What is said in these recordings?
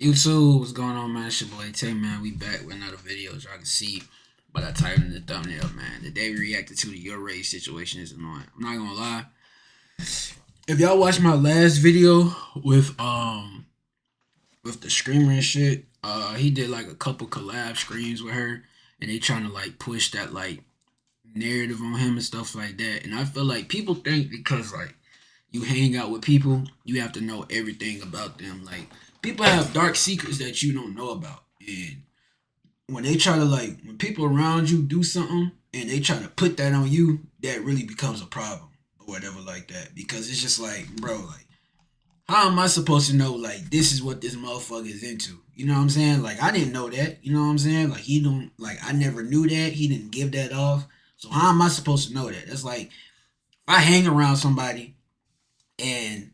YouTube, what's going on, man? It's your boy Tay, man. We back with another video, as y'all can see by the title and the thumbnail, man. The day we reacted to the YourRage situation is annoying. I'm not gonna lie. If y'all watched my last video with the screamer and shit, he did like a couple collab screams with her, and they trying to like push that like narrative on him and stuff like that. And I feel like people think because like you hang out with people, you have to know everything about them. Like people have dark secrets that you don't know about. And when they try to like when people around you do something and they try to put that on you, that really becomes a problem or whatever like that. Because it's just like, bro, like how am I supposed to know like this is what this motherfucker is into? You know what I'm saying? Like I didn't know that. You know what I'm saying? Like he don't like I never knew that. He didn't give that off. So how am I supposed to know that? That's like if I hang around somebody and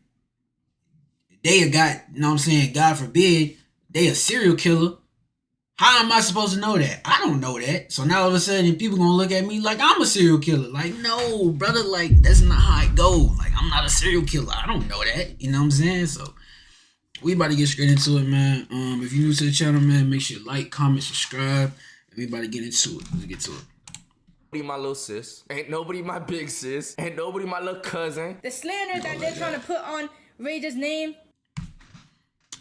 they got, you know what I'm saying, God forbid, they a serial killer. How am I supposed to know that? I don't know that. So now all of a sudden people gonna look at me like I'm a serial killer. Like, no, brother, like that's not how it go. Like I'm not a serial killer. I don't know that. You know what I'm saying? So we about to get straight into it, man. If you're new to the channel, man, make sure you like, comment, subscribe. And we about to get into it. Let's get to it. Nobody my little sis. Ain't nobody my big sis. Ain't nobody my little cousin. The slander that they're trying to put on Rage's name.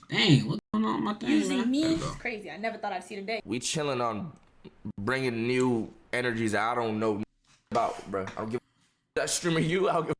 Dang, what's going on with my thing, Using man? me is crazy. I never thought I'd see the day. We chilling on bringing new energies that I don't know about, bro. I don't give that streamer you. I'll give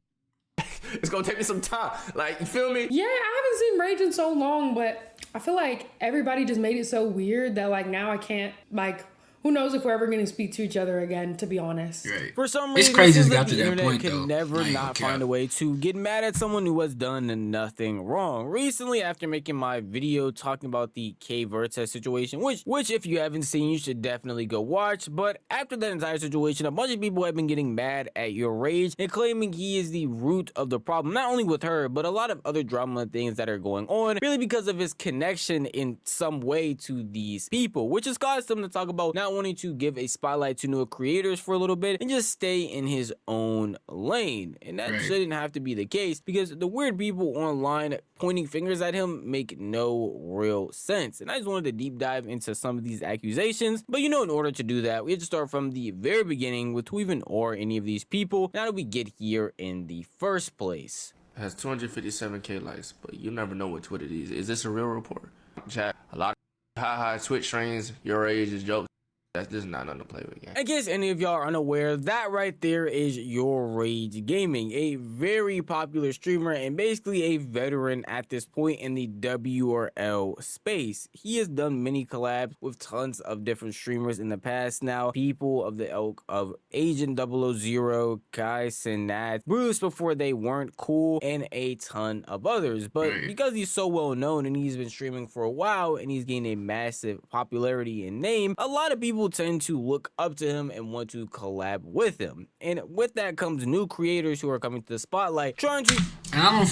it's gonna take me some time. Like, you feel me? Yeah, I haven't seen Rage in so long, but I feel like everybody just made it so weird that like now I can't like. Who knows if we're ever going to speak to each other again, to be honest. Right. For some reason, it's crazy it it's seems got like to the that internet point, can though. never not find a way to get mad at someone who has done nothing wrong. Recently, after making my video talking about the K Vertex situation, which if you haven't seen, you should definitely go watch. But after that entire situation, a bunch of people have been getting mad at YourRage and claiming he is the root of the problem, not only with her, but a lot of other drama and things that are going on, really because of his connection in some way to these people, which has caused him to talk about not wanting to give a spotlight to new creators for a little bit and just stay in his own lane. And that shouldn't have to be the case, because the weird people online pointing fingers at him make no real sense. And I just wanted to deep dive into some of these accusations, but you know, in order to do that, we have to start from the very beginning with who even are any of these people. Now that we get here in the first place. It has 257K likes, but you never know what Twitter is. Is this a real report? Chat, a lot of high Twitch trains, YourRage is jokes. That's just not nothing to play with, gang. In case any of y'all are unaware, that right there is YourRage Gaming, a very popular streamer and basically a veteran at this point in the WRL space. He has done many collabs with tons of different streamers in the past now. People of the ilk of Agent 000, Kai Sinat, Bruce before they weren't cool, and a ton of others. But because he's so well known and he's been streaming for a while and he's gained a massive popularity and name, a lot of people tend to look up to him and want to collab with him. And with that comes new creators who are coming to the spotlight trying to, and I don't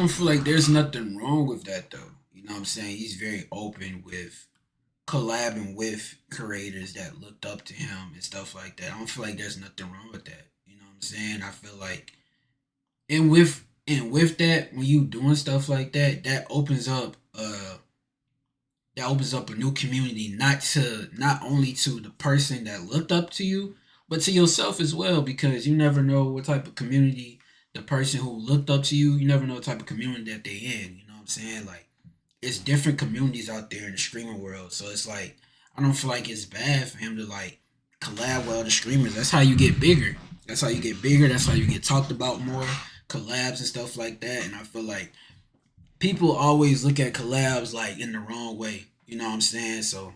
feel like there's nothing wrong with that though. You know what I'm saying? He's very open with collabing with creators that looked up to him and stuff like that. I don't feel like there's nothing wrong with that. You know what I'm saying? I feel like and with that, when you doing stuff like that, that opens up a new community, not only to the person that looked up to you, but to yourself as well, because you never know what type of community the person who looked up to you never know what type of community that they in. You know what I'm saying? Like, it's different communities out there in the streaming world. So it's like, I don't feel like it's bad for him to like collab with other streamers. That's how you get bigger. That's how you get bigger. That's how you get talked about more, collabs and stuff like that. And I feel like people always look at collabs like in the wrong way. You know what I'm saying? So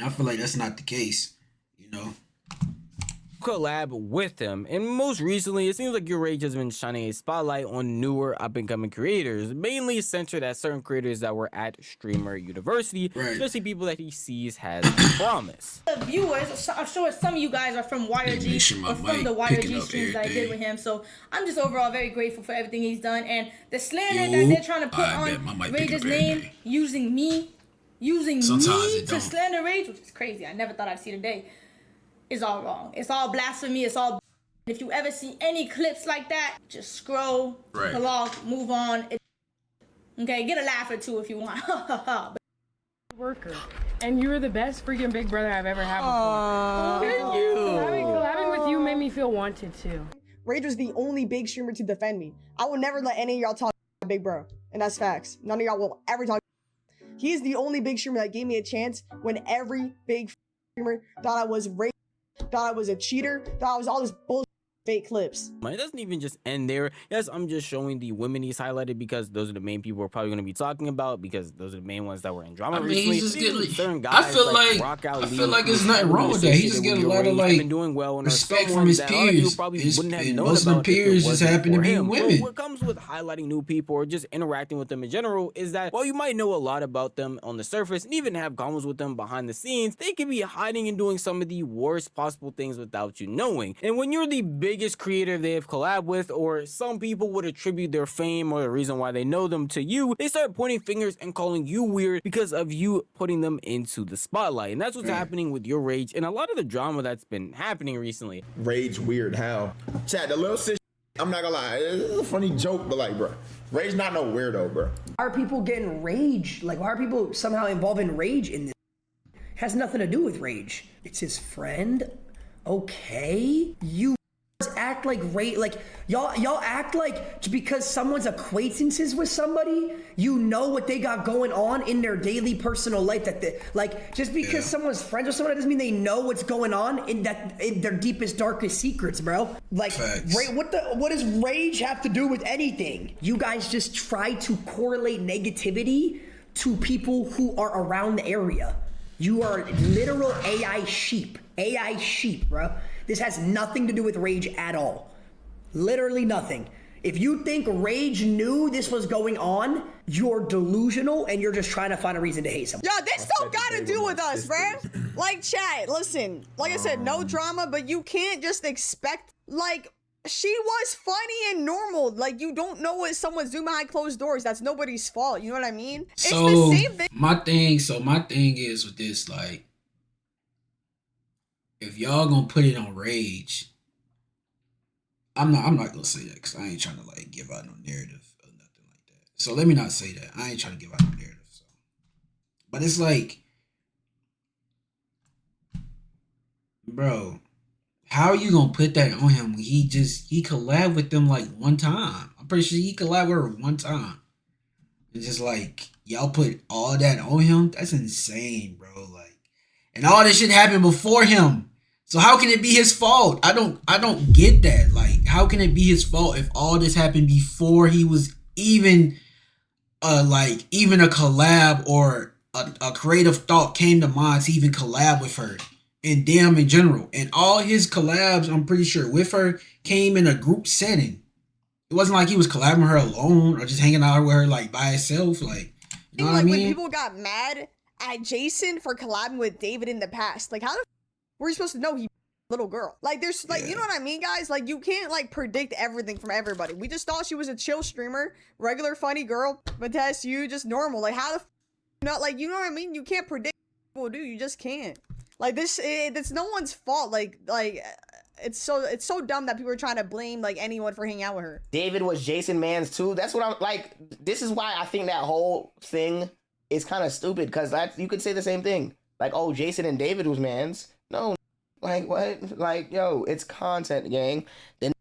I feel like that's not the case, you know? collab with him. And most recently, it seems like YourRage has been shining a spotlight on newer up-and-coming creators, mainly centered at certain creators that were at Streamer University, especially people that he sees has promise. The viewers, I'm sure some of you guys are from YourRage or from the YourRage streams that I did with him, so I'm just overall very grateful for everything he's done. And the slander that they're trying to put on Rage's name, using me to slander Rage, which is crazy. I never thought I'd see the day. Is all wrong. It's all blasphemy. It's all. If you ever see any clips like that, just scroll, pull off, move on. Okay, get a laugh or two if you want. Worker. And you were the best freaking big brother I've ever had before. Thank you. Collabing with you made me feel wanted too. Rage was the only big streamer to defend me. I will never let any of y'all talk about Big Bro. And that's facts. None of y'all will ever talk. He's the only big streamer that gave me a chance when every big streamer thought I was rage, thought I was a cheater, thought I was all this bullshit. Fake clips. It doesn't even just end there. Yes, I'm just showing the women he's highlighted because those are the main people we're probably going to be talking about because those are the main ones that were in drama recently. I feel like there's nothing wrong with that. He just get a lot of like respect from his peers. Most of the peers just happen to be women. What comes with highlighting new people or just interacting with them in general is that while you might know a lot about them on the surface and even have comments with them behind the scenes, they could be hiding and doing some of the worst possible things without you knowing. And when you're the biggest creator they have collabed with, or some people would attribute their fame or the reason why they know them to you, they start pointing fingers and calling you weird because of you putting them into the spotlight. And that's what's happening with YourRage and a lot of the drama that's been happening recently. Rage weird, how? Chat, the little sis, I'm not gonna lie, it's a funny joke, but like, bro, Rage not no weirdo, bro. Why are people getting rage? Like, why are people somehow involving rage in this? It has nothing to do with rage. It's his friend. Okay. You act like y'all act like just because someone's acquaintances with somebody, you know what they got going on in their daily personal life, that they, like, just because someone's friends with someone, that doesn't mean they know what's going on in their deepest, darkest secrets, bro. Like, what does rage have to do with anything? You guys just try to correlate negativity to people who are around the area. You are literal AI sheep, bro. This has nothing to do with rage at all. Literally nothing. If you think rage knew this was going on, you're delusional and you're just trying to find a reason to hate someone. Yo, this don't gotta do with us, bruh. Like, chat, listen, like I said, no drama, but you can't just expect, like, she was funny and normal. Like, you don't know what someone's doing behind closed doors. That's nobody's fault. You know what I mean? It's the same thing. My thing is with this, like, if y'all gonna put it on Rage, I'm not gonna say that because I ain't trying to like give out no narrative or nothing like that. So let me not say that. I ain't trying to give out no narrative. So, but it's like, bro, how are you gonna put that on him when he collabed with them like one time? I'm pretty sure he collabed with her one time. It's just like y'all put all that on him. That's insane, bro. Like, and all this shit happened before him. So how can it be his fault? I don't get that. Like, how can it be his fault if all this happened before he was even even a collab or a creative thought came to mind to even collab with her and them in general. And all his collabs, I'm pretty sure, with her came in a group setting. It wasn't like he was collabing with her alone or just hanging out with her like by himself. Like, you know what I mean? When people got mad at Jason for collabing with David in the past, like, how the were you supposed to know he little girl? Like, there's like, you know what I mean, guys? Like, you can't like predict everything from everybody. We just thought she was a chill streamer, regular funny girl, but that's you just normal. Like, how the not, like, you know what I mean? You can't predict what people do. You just can't. Like, it's no one's fault. Like it's so dumb that people are trying to blame like anyone for hanging out with her. David was Jason Mans too. That's what I'm like. This is why I think that whole thing is kind of stupid, because that you could say the same thing. Like, oh, Jason and David was mans. No, like, what? Like, yo, it's content, gang. Then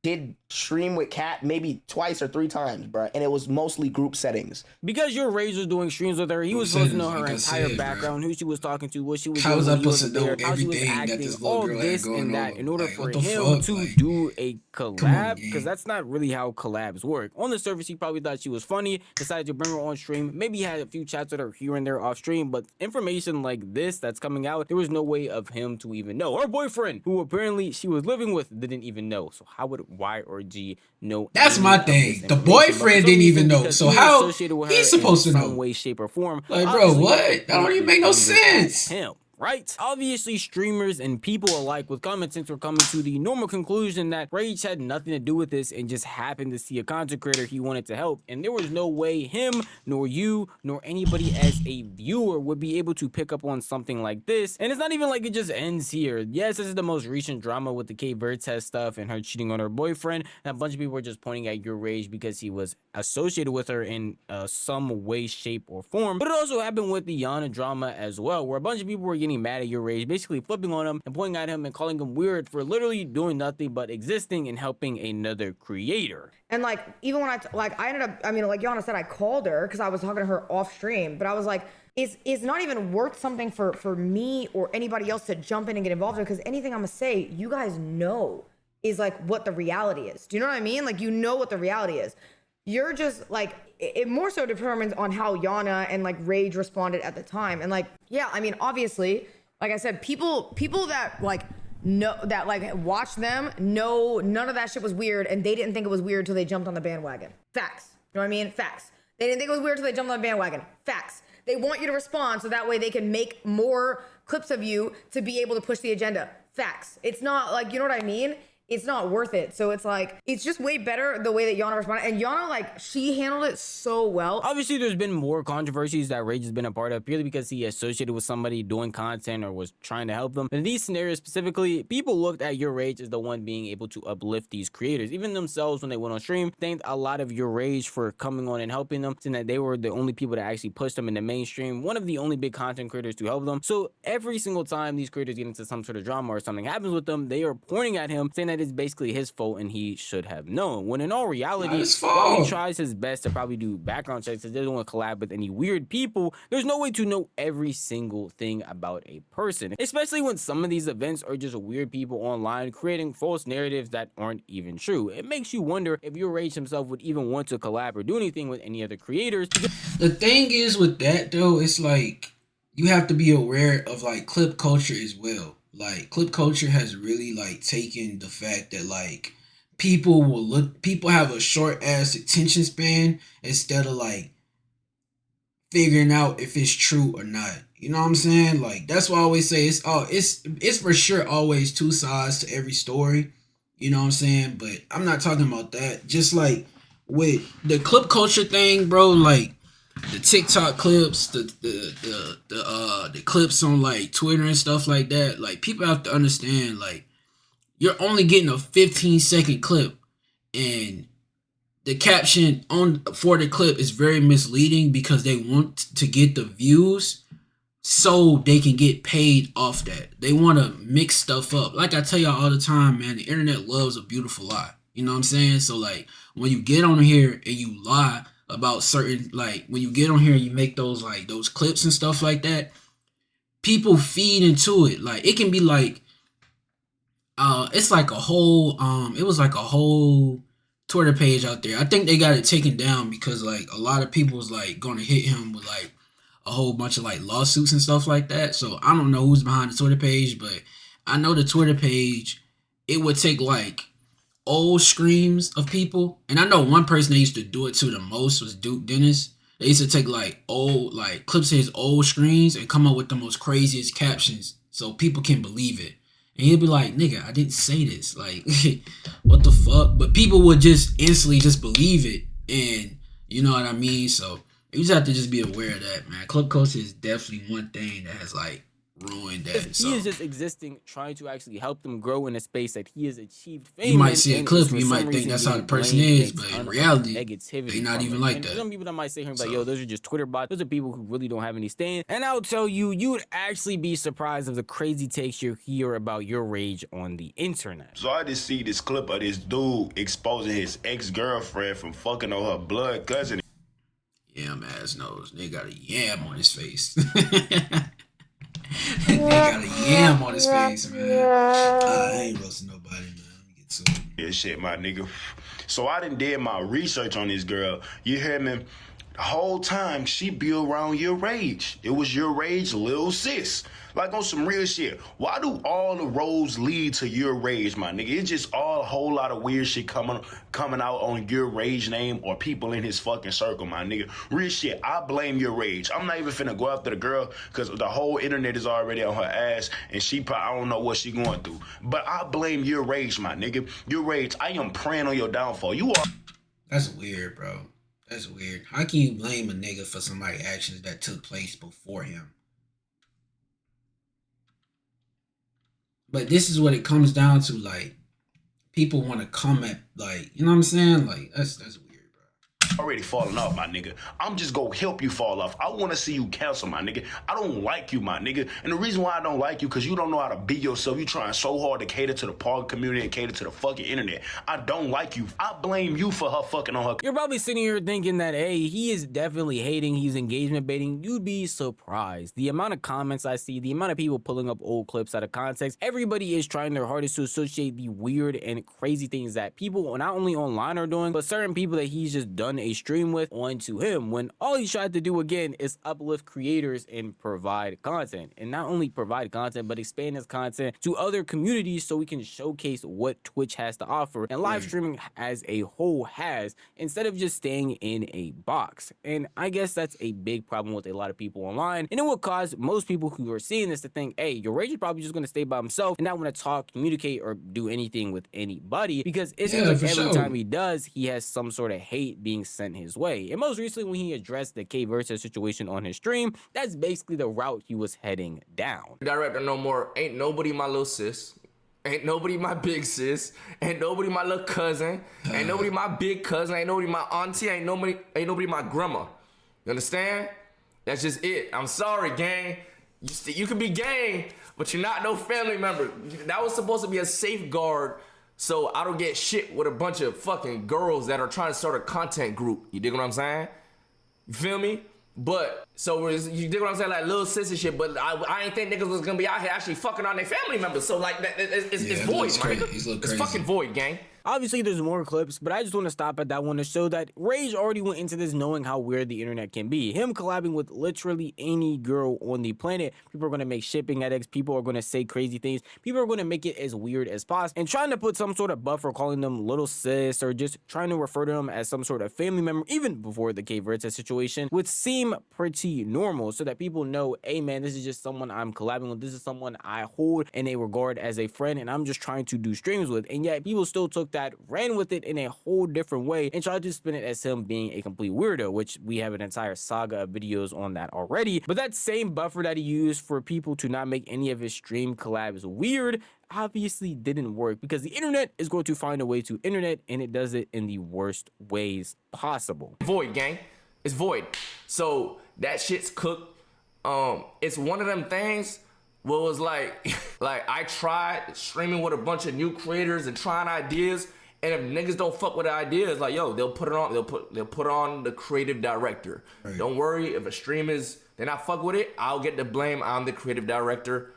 did stream with Kat maybe twice or 3 times, bro, and it was mostly group settings. Because YourRage was doing streams with her, he was supposed to know her entire background, who she was talking to, what she was doing, how was there, how she was acting, all this and that, in order for him to do a collab, because that's not really how collabs work. On the surface, he probably thought she was funny, decided to bring her on stream, maybe he had a few chats with her here and there off stream, but information like this that's coming out, there was no way of him to even know. Her boyfriend, who apparently she was living with, didn't even know. So how would Y or G know? That's my thing. The boyfriend didn't even know. So how he's supposed to know? Some way, shape, or form. Like, bro, what? That don't even make no sense. Him. right? Obviously, streamers and people alike with common sense were coming to the normal conclusion that Rage had nothing to do with this and just happened to see a content creator he wanted to help, and there was no way him, nor you, nor anybody as a viewer would be able to pick up on something like this. And it's not even like it just ends here. Yes, this is the most recent drama with the K Vertez stuff and her cheating on her boyfriend, and a bunch of people were just pointing at YourRage because he was associated with her in some way, shape, or form. But it also happened with the Yana drama as well, where a bunch of people were getting mad at YourRage, basically flipping on him and pointing at him and calling him weird for literally doing nothing but existing and helping another creator. And like, even when I ended up, I mean, like Yana said, I called her because I was talking to her off stream, but I was like, it's not even worth something for me or anybody else to jump in and get involved in, because anything I'm gonna say, you guys know is like what the reality is. Do you know what I mean? Like, you know what the reality is. You're just like, it more so determines on how Yana and like Rage responded at the time. And like, yeah, I mean, obviously, like I said, people that like know, that like watch them know none of that shit was weird, and they didn't think it was weird till they jumped on the bandwagon. Facts. You know what I mean? Facts. They didn't think it was weird till they jumped on the bandwagon. Facts. They want you to respond so that way they can make more clips of you to be able to push the agenda. Facts. It's not like, you know what I mean? It's not worth it. So it's like, it's just way better the way that Yana responded. And Yana, like, she handled it so well. Obviously, there's been more controversies that Rage has been a part of purely because he associated with somebody doing content or was trying to help them. In these scenarios specifically, people looked at YourRage as the one being able to uplift these creators. Even themselves, when they went on stream, thanked a lot of YourRage for coming on and helping them, saying that they were the only people that actually pushed them in the mainstream, one of the only big content creators to help them. So every single time these creators get into some sort of drama or something happens with them, they are pointing at him, saying that it's basically his fault and he should have known. When in all reality, while he tries his best to probably do background checks, he doesn't want to collab with any weird people, there's no way to know every single thing about a person, especially when some of these events are just weird people online creating false narratives that aren't even true. It makes you wonder if YourRage himself would even want to collab or do anything with any other creators. The thing is with that though, it's like you have to be aware of like clip culture as well. Like, clip culture has really like taken the fact that like people have a short ass attention span instead of like figuring out if it's true or not. You know what I'm saying? Like, that's why I always say it's for sure always two sides to every story. You know what I'm saying? But I'm not talking about that. Just like with the clip culture thing, bro, like the TikTok clips, the clips on like Twitter and stuff like that, like people have to understand, like, you're only getting a 15-second clip, and the caption for the clip is very misleading because they want to get the views so they can get paid off that. They want to mix stuff up. Like I tell y'all all the time, man, the internet loves a beautiful lie. You know what I'm saying? So like when you get on here and you lie about certain, like when you get on here and you make those like those clips and stuff like that, people feed into it. Like it can be like it's like a whole it was like a whole Twitter page out there. I think they got it taken down because like a lot of people was like gonna hit him with like a whole bunch of like lawsuits and stuff like that. So I don't know who's behind the Twitter page, but I know the Twitter page, it would take like old screams of people, and I know one person that used to do it to the most was Duke Dennis. They used to take like old like clips of his old screens and come up with the most craziest captions so people can believe it. And he'd be like, nigga, I didn't say this. Like, what the fuck? But people would just instantly just believe it. And you know what I mean? So you just have to just be aware of that, man. Club culture is definitely one thing that has like ruined that. He is just existing, trying to actually help them grow in a space that he has achieved fame. You might see a clip, you might think that's how the person is, but in reality, they not even like that. Some people that might say here like, yo, those are just Twitter bots. Those are people who really don't have any stand. And I'll tell you, you would actually be surprised of the crazy takes you hear about YourRage on the internet. So I just see this clip of this dude exposing his ex-girlfriend from fucking on her blood cousin. Yam ass nose. They got a yam on his face. They got a yam on his face, man. I ain't roasting nobody, man. Let me get to it. Yeah, shit, my nigga. So I done did my research on this girl. You hear me? The whole time she be around YourRage. It was YourRage, lil sis. Like on some real shit. Why do all the roads lead to YourRage, my nigga? It's just all a whole lot of weird shit coming out on YourRage name or people in his fucking circle, my nigga. Real shit. I blame YourRage. I'm not even finna go after the girl because the whole internet is already on her ass and she probably, I don't know what she going through. But I blame YourRage, my nigga. YourRage, I am praying on your downfall. You are. That's weird, bro. That's weird. How can you blame a nigga for somebody's actions that took place before him? But this is what it comes down to. Like, people want to come at, like, you know what I'm saying? Like, that's weird, bro. Already falling off, my nigga. I'm just gonna help you fall off. I want to see you cancel, my nigga. I don't like you, my nigga. And the reason why I don't like you, because you don't know how to be yourself. You trying so hard to cater to the park community and cater to the fucking internet. I don't like you. I blame you for her fucking on her. You're probably sitting here thinking that, hey, he is definitely hating, he's engagement baiting. You'd be surprised. The amount of comments I see, the amount of people pulling up old clips out of context, everybody is trying their hardest to associate the weird and crazy things that people not only online are doing, but certain people that he's just done a stream with onto him, when all he's tried to do again is uplift creators and provide content. And not only provide content, but expand his content to other communities so we can showcase what Twitch has to offer and live streaming as a whole has, instead of just staying in a box. And I guess that's a big problem with a lot of people online, and it will cause most people who are seeing this to think, hey, YourRage is probably just going to stay by himself and not want to talk, communicate, or do anything with anybody, because it seems like every time he does, he has some sort of hate being sent his way. And most recently, when he addressed the K Versa situation on his stream, that's basically the route he was heading down. Director no more. Ain't nobody my little sis. Ain't nobody my big sis. Ain't nobody my little cousin. Ain't nobody my big cousin. Ain't nobody my auntie. Ain't nobody my grandma. You understand? That's just it. I'm sorry, gang. You can be gang, but you're not no family member. That was supposed to be a safeguard so I don't get shit with a bunch of fucking girls that are trying to start a content group. You dig what I'm saying? You feel me? But, so you dig what I'm saying? Like little sister shit, but I ain't think niggas was gonna be out here actually fucking on their family members. So like, it's void, my nigga. It's fucking void, gang. Obviously, there's more clips, but I just want to stop at that one to show that Rage already went into this knowing how weird the internet can be. Him collabing with literally any girl on the planet. People are going to make shipping edits. People are going to say crazy things. People are going to make it as weird as possible. And trying to put some sort of buffer, calling them little sis, or just trying to refer to them as some sort of family member, even before the K Versa situation, would seem pretty normal, so that people know, hey man, this is just someone I'm collabing with. This is someone I hold in a regard as a friend, and I'm just trying to do streams with. And yet people still took that, ran with it in a whole different way, and tried to spin it as him being a complete weirdo, which we have an entire saga of videos on that already. But that same buffer that he used for people to not make any of his stream collabs weird obviously didn't work, because the internet is going to find a way to internet, and it does it in the worst ways possible. Void, gang. It's void. So that shit's cooked. It's one of them things where it was like I tried streaming with a bunch of new creators and trying ideas, and if niggas don't fuck with the ideas, like yo, they'll put it on. They'll put on the creative director. Right. Don't worry, if a stream is they're not fuck with it, I'll get the blame. I'm the creative director.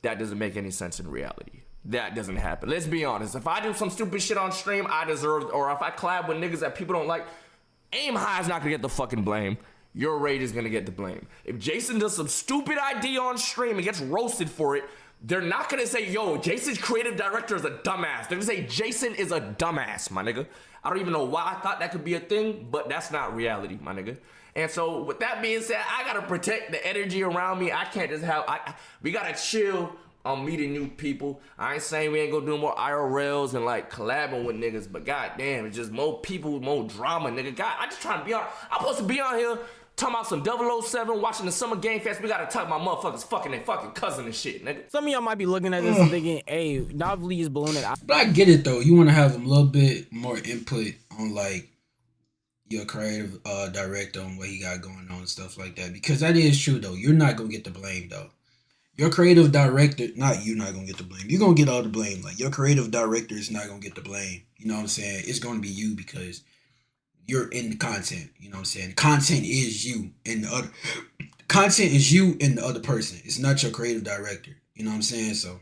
That doesn't make any sense in reality. That doesn't happen. Let's be honest. If I do some stupid shit on stream, I deserve. Or if I collab with niggas that people don't like, Aim High is not gonna get the fucking blame. YourRage is gonna get the blame. If Jason does some stupid idea on stream and gets roasted for it, they're not gonna say, yo, Jason's creative director is a dumbass. They're gonna say Jason is a dumbass, my nigga. I don't even know why I thought that could be a thing, but that's not reality, my nigga. And so with that being said, I gotta protect the energy around me. I can't just have, we gotta chill on meeting new people. I ain't saying we ain't gonna do more IRLs and like collabing with niggas, but goddamn, it's just more people, more drama, nigga. God, I just trying to be on, I'm supposed to be on here talking about some 007, watching the Summer Game Fest. We gotta talk about motherfuckers fucking their fucking cousin and shit, nigga. Some of y'all might be looking at this and thinking, hey, Novelty is blowing it out. But I get it though. You want to have a little bit more input on like your creative director on what he got going on and stuff like that. Because that is true though. You're not gonna get the blame though. Your creative director, not gonna get the blame. You're gonna get all the blame. Like your creative director is not gonna get the blame. You know what I'm saying? It's gonna be you because you're in the content. You know what I'm saying? Content is you and the other content is you and the other person. It's not your creative director. You know what I'm saying? So,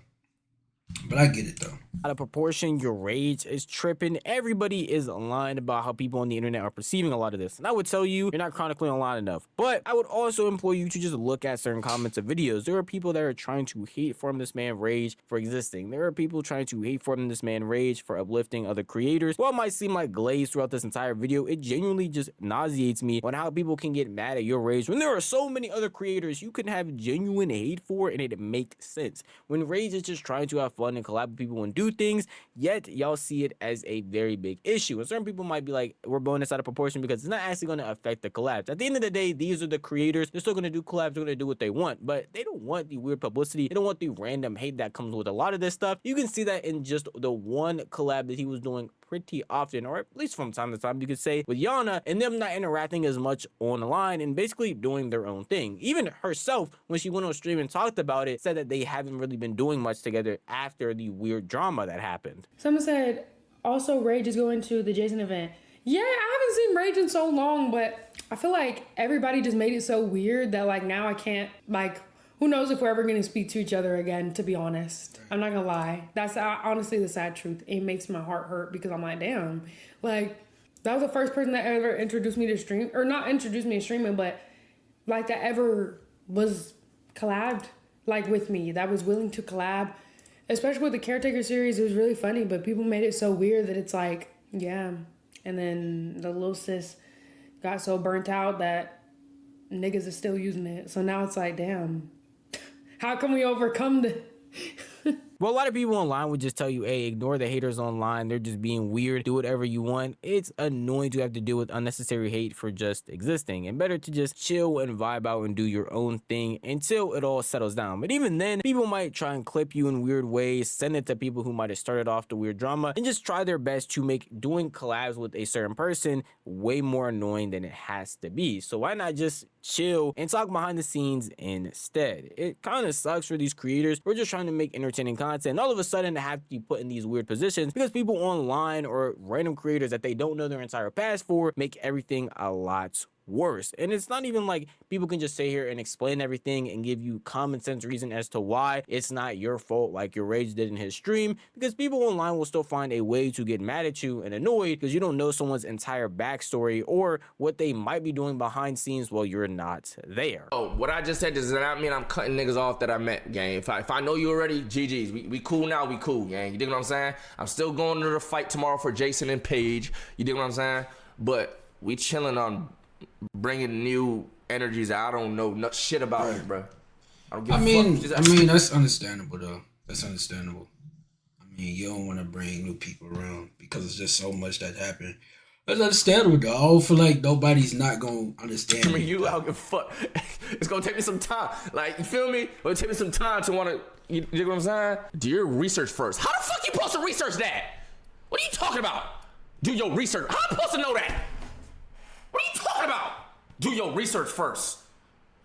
but I get it though. Out of proportion, your rage is tripping. Everybody is lying about how people on the internet are perceiving a lot of this. And I would tell you, you're not chronicling online enough. But I would also implore you to just look at certain comments of videos. There are people that are trying to hate from this man Rage for existing. There are people trying to hate from this man Rage for uplifting other creators. While it might seem like glaze throughout this entire video, it genuinely just nauseates me on how people can get mad at your Rage when there are so many other creators you can have genuine hate for and it makes sense. When Rage is just trying to have fun and collab with people and do things, yet y'all see it as a very big issue. And certain people might be like, we're blowing this out of proportion because it's not actually going to affect the collabs. At the end of the day, these are the creators. They're still going to do collabs. They're going to do what they want, but they don't want the weird publicity. They don't want the random hate that comes with a lot of this stuff. You can see that in just the one collab that he was doing pretty often, or at least from time to time, you could say, with Yana and them not interacting as much online and basically doing their own thing. Even herself, when she went on stream and talked about it, said that they haven't really been doing much together after the weird drama that happened. Someone said, also Rage is going to the Jason event. Yeah, I haven't seen Rage in so long, but I feel like everybody just made it so weird that like now I can't, like, who knows if we're ever going to speak to each other again, to be honest. I'm not going to lie. That's honestly the sad truth. It makes my heart hurt because I'm like, damn. Like, that was the first person that ever introduced me to stream, or not introduced me to streaming, but like that ever was collabed, like with me, that was willing to collab. Especially with the Caretaker series, it was really funny, but people made it so weird that it's like, yeah. And then the little sis got so burnt out that niggas are still using it. So now it's like, damn. How can we overcome the... Well, a lot of people online would just tell you, hey, ignore the haters online. They're just being weird. Do whatever you want. It's annoying to have to deal with unnecessary hate for just existing. And better to just chill and vibe out and do your own thing until it all settles down. But even then, people might try and clip you in weird ways, send it to people who might have started off the weird drama, and just try their best to make doing collabs with a certain person way more annoying than it has to be. So why not just chill and talk behind the scenes instead? It kind of sucks for these creators. We're just trying to make entertaining content, and all of a sudden they have to be put in these weird positions because people online or random creators that they don't know their entire past for make everything a lot worse. And it's not even like people can just sit here and explain everything and give you common sense reason as to why it's not your fault like your Rage did in his stream, because people online will still find a way to get mad at you and annoyed because you don't know someone's entire backstory or what they might be doing behind scenes while you're not there. Oh, what I just said does not mean I'm cutting niggas off that I met, gang. If I know you already, GG's. We cool now, we cool, gang. You dig what I'm saying? I'm still going to the fight tomorrow for Jason and Paige. You dig what I'm saying? But we chilling on bringing new energies. I don't know shit about it, bro. I don't give a fuck. I mean, that's understandable though. That's understandable. I mean, you don't want to bring new people around because it's just so much that happened. That's understandable though. I don't feel like nobody's not gonna understand. I mean, I don't give a fuck. It's gonna take me some time. Like, you feel me? It'll take me some time to want to. You know what I'm saying? Do your research first. How the fuck you supposed to research that? What are you talking about? Do your research. How am I supposed to know that? What are you talking about? Do your research first.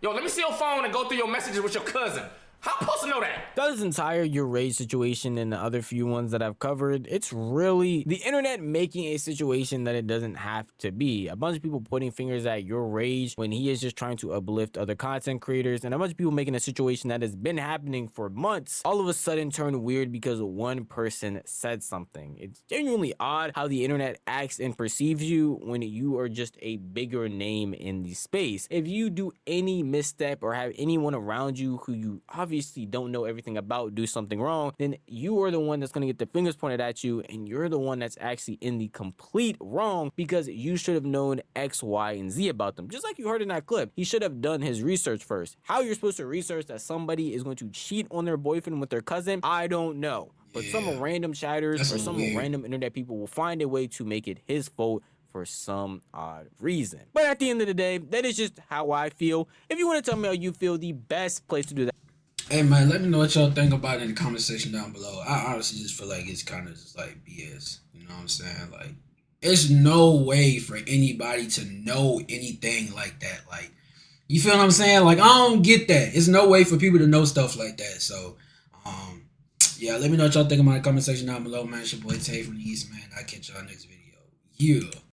Yo, let me see your phone and go through your messages with your cousin. How am I supposed to know that? This entire YourRage situation and the other few ones that I've covered, it's really the internet making a situation that it doesn't have to be. A bunch of people pointing fingers at YourRage when he is just trying to uplift other content creators, and a bunch of people making a situation that has been happening for months all of a sudden turn weird because one person said something. It's genuinely odd how the internet acts and perceives you when you are just a bigger name in the space. If you do any misstep or have anyone around you who you obviously don't know everything about do something wrong, then you are the one that's going to get the fingers pointed at you, and you're the one that's actually in the complete wrong because you should have known X, Y, and Z about them. Just like you heard in that clip, he should have done his research first. How you're supposed to research that somebody is going to cheat on their boyfriend with their cousin, I don't know. But some random chatters or some random internet people will find a way to make it his fault for some odd reason. But at the end of the day, that is just how I feel. If you want to tell me how you feel, the best place to do that. Hey man, let me know what y'all think about it in the comment section down below. I honestly just feel like it's kind of just like BS. You know what I'm saying? Like, there's no way for anybody to know anything like that. Like, you feel what I'm saying? Like, I don't get that. It's no way for people to know stuff like that. So, yeah, let me know what y'all think about it in the comment section down below, man. It's your boy Tay from the East, man. I'll catch y'all next video. Yeah.